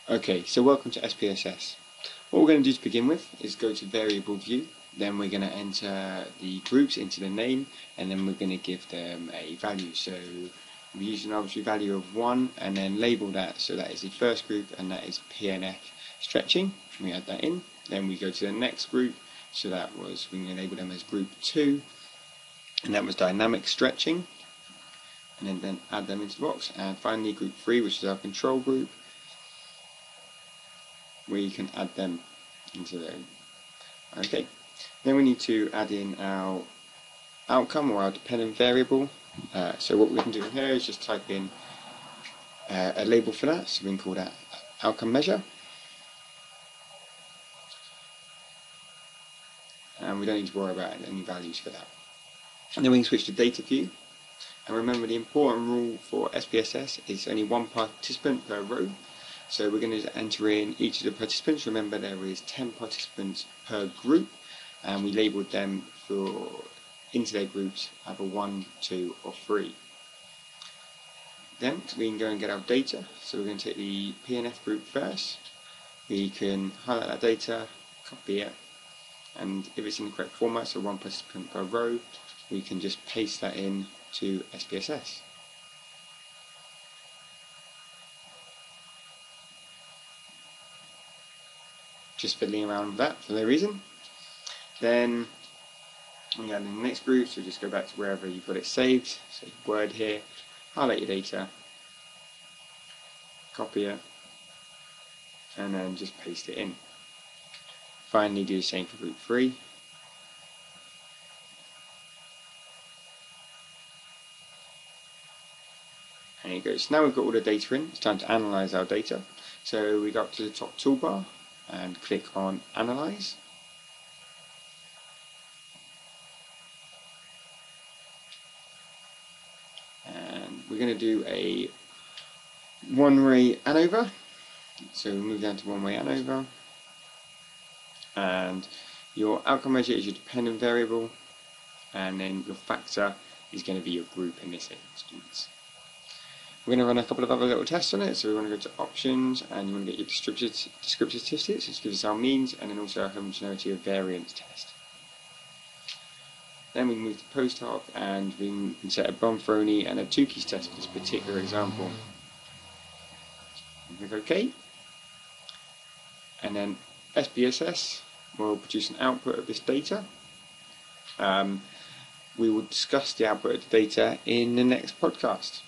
Okay, so welcome to SPSS. What we're going to do to begin with is go to variable view, then we're going to enter the groups into the name, and then we're going to give them a value. So we use an arbitrary value of 1 and then label that, so that is the first group and that is PNF stretching. We add that in, then we go to the next group, so that was, we can label them as group 2, and that was dynamic stretching, and then add them into the box. And finally group 3, which is our control group, we can add them into there. Okay, then we need to add in our outcome or our dependent variable. So what we can do here is just type in a label for that, so we can call that outcome measure, and we don't need to worry about any values for that. And then we can switch to data view, and remember the important rule for SPSS is only one participant per row. So we're going to enter in each of the participants. Remember there is 10 participants per group, and we labelled them for into their groups either 1, 2 or 3. Then we can go and get our data. So we're going to take the PNF group first. We can highlight that data, copy it, and if it's in the correct format, so 1 participant per row, we can just paste that in to SPSS. Just fiddling around with that for no reason. Then we go in the next group, so just go back to wherever you've got it saved. So Word here, highlight your data, copy it, and then just paste it in. Finally do the same for group 3. And here it goes. Now we've got all the data in, it's time to analyse our data. So we go up to the top toolbar and click on Analyze. And we're going to do a one-way ANOVA. So we move down to one-way ANOVA. And your outcome measure is your dependent variable, and then your factor is going to be your group in this instance. We're going to run a couple of other little tests on it, so we want to go to options, and you want to get your descriptive statistics, which gives us our means, and then also our homogeneity of variance test. Then we move to post hoc, and we can set a Bonferroni and a Tukey's test for this particular example. We click OK, and then SPSS will produce an output of this data. We will discuss the output of the data in the next podcast.